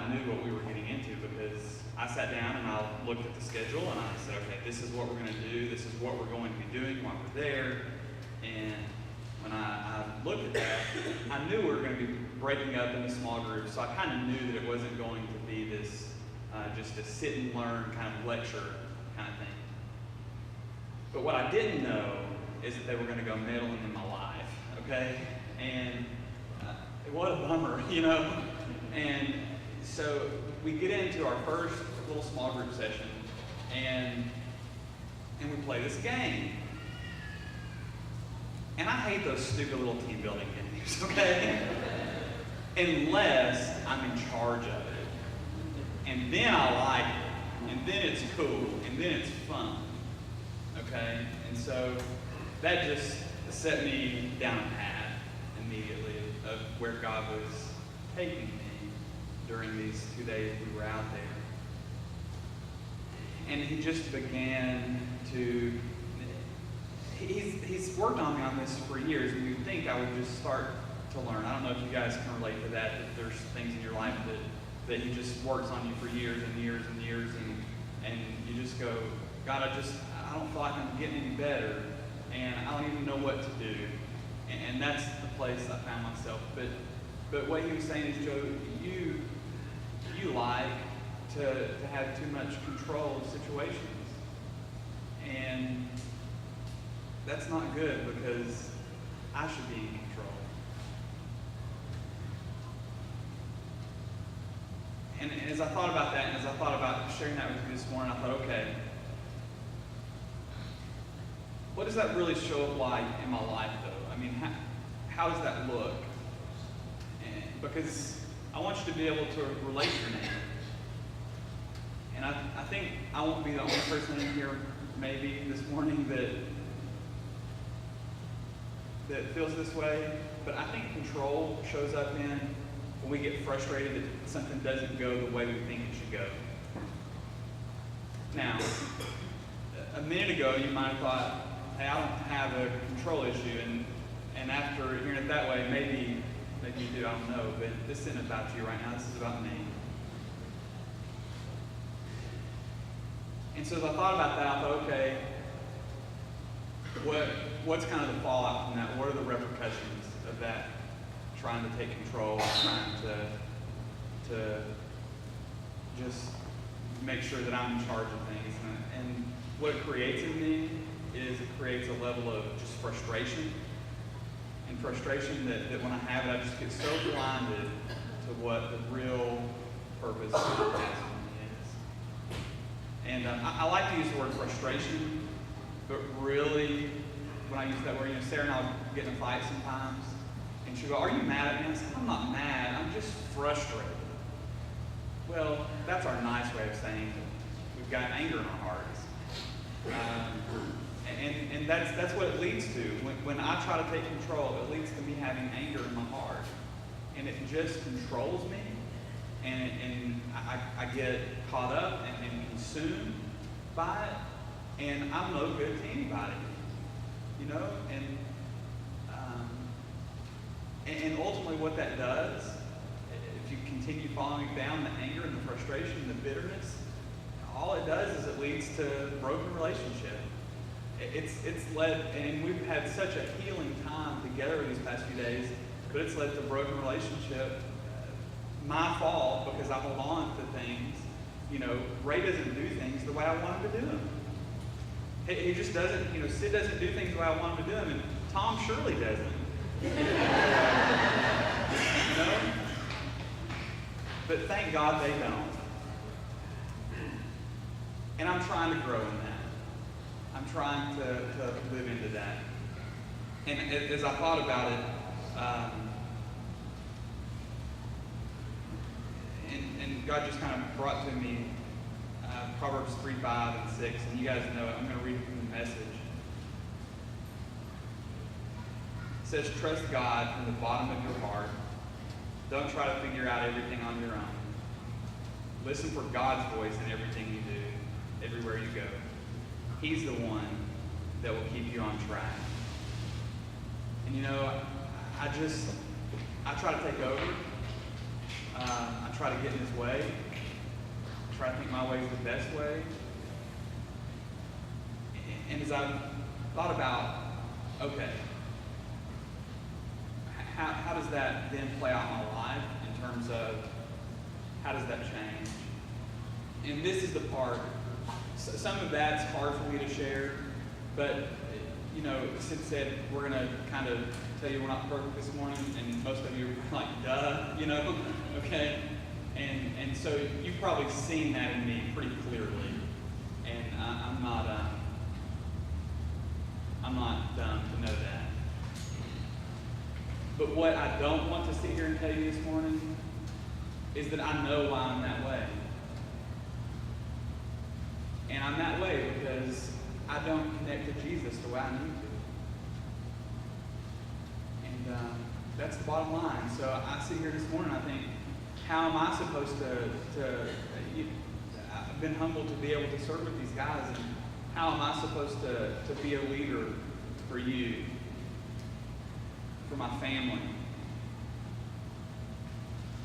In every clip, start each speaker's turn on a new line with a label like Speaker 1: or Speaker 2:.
Speaker 1: I knew what we were getting into, because I sat down and I looked at the schedule and I said, okay, this is what we're going to do. This is what we're going to be doing while we're there. And when I looked at that, I knew we were going to be breaking up into small groups. So I kind of knew that it wasn't going to be this just a sit and learn kind of lecture kind of thing. But what I didn't know is that they were going to go meddling in my life, okay? And what a bummer, you know? And so we get into our first little small group session, and we play this game. And I hate those stupid little team building games, okay? Unless I'm in charge of it. And then I like it. And then it's cool. And then it's fun. Okay? And so that just set me down a path immediately of where God was taking me during these 2 days we were out there. And he just began to, he's worked on me on this for years, and you'd think I would just start to learn. I don't know if you guys can relate to that there's things in your life that he just works on you for years and years and years, and you just go, God, I don't feel like I'm getting any better, and I don't even know what to do. And that's the place I found myself. But what he was saying is, Joe, you like to have too much control of situations. And that's not good, because I should be in control. And as I thought about that, and as I thought about sharing that with you this morning, I thought, okay, what does that really show up like in my life, though? I mean, how does that look? And because I want you to be able to relate to your neighbor. And I think I won't be the only person in here maybe this morning that feels this way, but I think control shows up in when we get frustrated that something doesn't go the way we think it should go. Now, a minute ago you might have thought, hey, I don't have a control issue, and after hearing it that way, maybe you do, I don't know, but this isn't about you right now, this is about me. And so as I thought about that, I thought, okay, what's kind of the fallout from that? What are the repercussions of that? Trying to take control, trying to just make sure that I'm in charge of things. And what it creates in me is it creates a level of just frustration. And frustration that when I have it, I just get so blinded to what the real purpose of God has for me is. And I like to use the word frustration, but really, when I use that word, Sarah and I would get in a fight sometimes, and she'd go, "Are you mad at me?" I said, "I'm not mad, I'm just frustrated." Well, that's our nice way of saying we've got anger in our hearts. And that's what it leads to. When I try to take control, it leads to me having anger in my heart. And it just controls me, and I get caught up and consumed by it, and I'm no good to anybody. You know? And ultimately what that does, if you continue following down the anger and the frustration and the bitterness, all it does is it leads to broken relationship. It's led, and we've had such a healing time together these past few days, but it's led to broken relationship. My fault, because I hold on to things. You know, Ray doesn't do things the way I want him to do them. He just doesn't, Sid doesn't do things the way I want him to do them, and Tom surely doesn't. But thank God they don't. And I'm trying to grow in that. I'm trying to live into that. And as I thought about it, and God just kind of brought to me Proverbs 3, 5, and 6, and you guys know it. I'm going to read it from the Message. It says, trust God from the bottom of your heart. Don't try to figure out everything on your own. Listen for God's voice in everything you do, everywhere you go. He's the one that will keep you on track. And I try to take over. I try to get in his way. I try to think my way is the best way. And as I've thought about, okay, how does that then play out in my life in terms of how does that change? And this is the part, some of that's hard for me to share, but, you know, Sid said we're going to kind of tell you we're not perfect this morning, and most of you are like, duh, you know, okay? And so you've probably seen that in me pretty clearly, and I'm not dumb to know that. But what I don't want to sit here and tell you this morning is that I know why I'm that way. And I'm that way because I don't connect to Jesus the way I need to. And that's the bottom line. So I sit here this morning, I think, how am I supposed to I've been humbled to be able to serve with these guys, and how am I supposed to be a leader for you, for my family,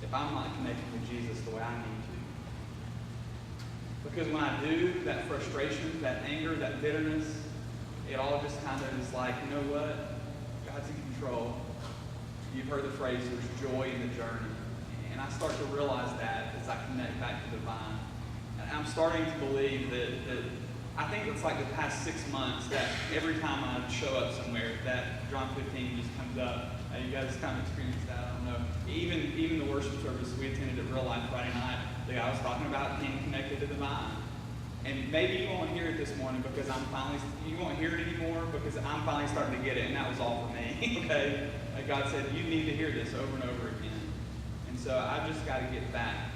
Speaker 1: if I'm not connected with Jesus the way I need to? Because when I do, that frustration, that anger, that bitterness, it all just kind of is like, you know what? God's in control. You've heard the phrase, there's joy in the journey. And I start to realize that as I connect back to the vine. And I'm starting to believe that I think it's like the past 6 months that every time I show up somewhere, that John 15 just comes up. You guys kind of experienced that, I don't know. Even the worship service we attended at Real Life Friday night, the guy was talking about being connected to the vine. And maybe you won't hear it this morning because you won't hear it anymore because I'm finally starting to get it, and that was all for me, okay? Like God said, you need to hear this over and over again. And so I've just got to get back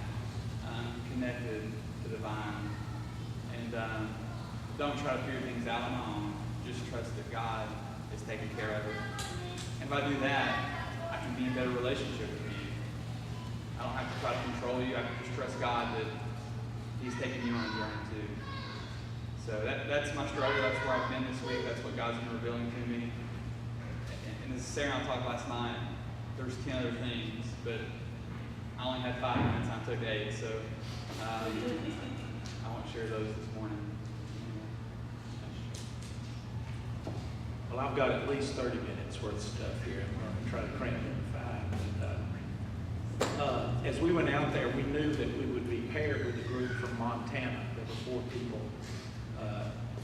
Speaker 1: connected to the vine. And don't try to figure things out on my own. Just trust that God is taking care of it. And if I do that, I can be in a better relationship with you. I don't have to try to control you. I can just trust God that He's taking you on a journey too. So that's my struggle. That's where I've been this week. That's what God's been revealing to me. And as Sarah and I talked last night, there's 10 other things, but I only had 5 minutes and I took 8, so I won't share those this morning.
Speaker 2: Well, I've got at least 30 minutes worth of stuff here. I'm going to try to cram it in 5. But, as we went out there, we knew that we would be paired with a group from Montana. There were 4 people,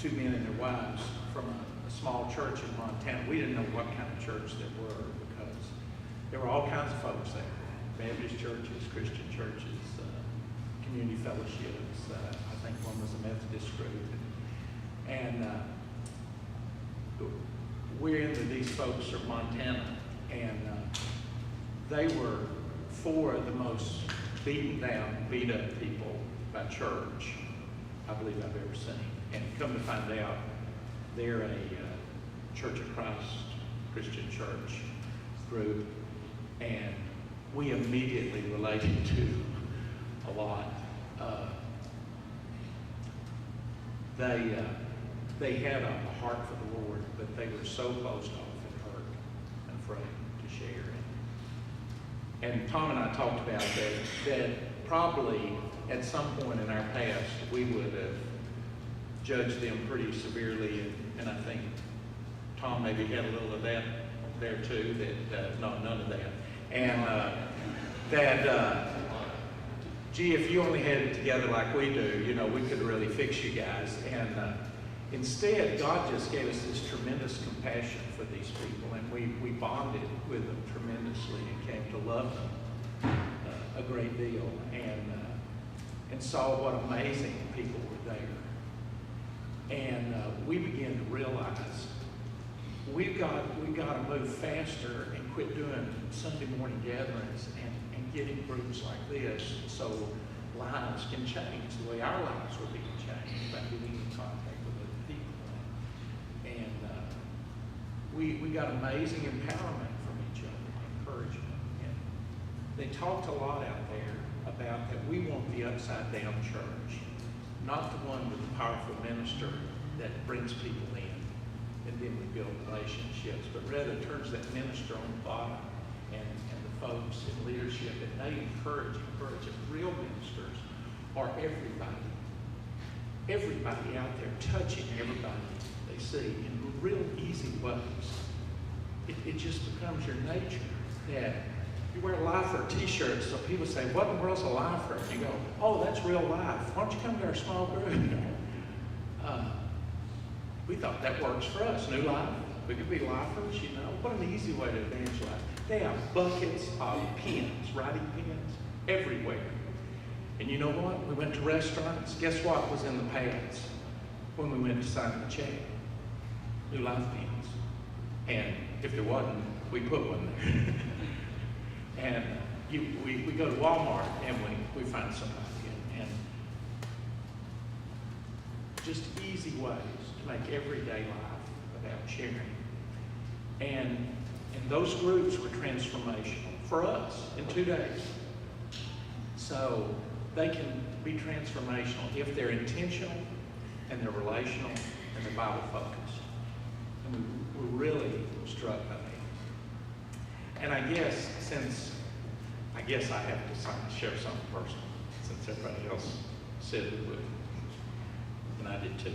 Speaker 2: 2 men and their wives from a small church in Montana. We didn't know what kind of church they were because there were all kinds of folks there. Baptist churches, Christian churches, community fellowships. I think one was a Methodist group. And we're into these folks from Montana, and they were 4 of the most beaten down, beat up people by church I believe I've ever seen. And come to find out, they're a Church of Christ Christian church group, and we immediately related to a lot. They had a heart for the Lord, but they were so closed off and hurt and afraid to share. And Tom and I talked about that probably at some point in our past we would have judged them pretty severely, and I think Tom maybe had a little of that there too, that none of that. And gee, if you only had it together like we do, you know, we could really fix you guys. And instead, God just gave us this tremendous compassion for these people, and we bonded with them tremendously and came to love them a great deal, and saw what amazing people were there. And we began to realize we've got to move faster and quit doing Sunday morning gatherings and getting groups like this so lives can change the way our lives were being changed by getting in contact with other people. And we got amazing empowerment from each other, encouragement. And they talked a lot out there about that we want the upside down church, not the one with the powerful minister that brings people in and then we build relationships, but rather turns that minister on the bottom and the folks in leadership, and they encourage. Real ministers are everybody. Everybody out there touching everybody they see in real easy ways. It just becomes your nature that you wear a lifer t-shirt, so people say, what in the world's a lifer? And you go, oh, that's real life. Why don't you come to our small group? We thought that works for us. New life. We could be lifers, you know. What an easy way to evangelize. They have buckets of pens, writing pens, everywhere. And you know what? We went to restaurants. Guess what was in the pads when we went to sign the check? New life pens. And if there wasn't, we put one there. And we go to Walmart and we find somebody. And just easy ways to make everyday life about sharing. And those groups were transformational for us in 2 days. So they can be transformational if they're intentional and they're relational and they're Bible focused. And we're really struck by that. And I guess I have to share something personal since everybody else said it would. And I did too.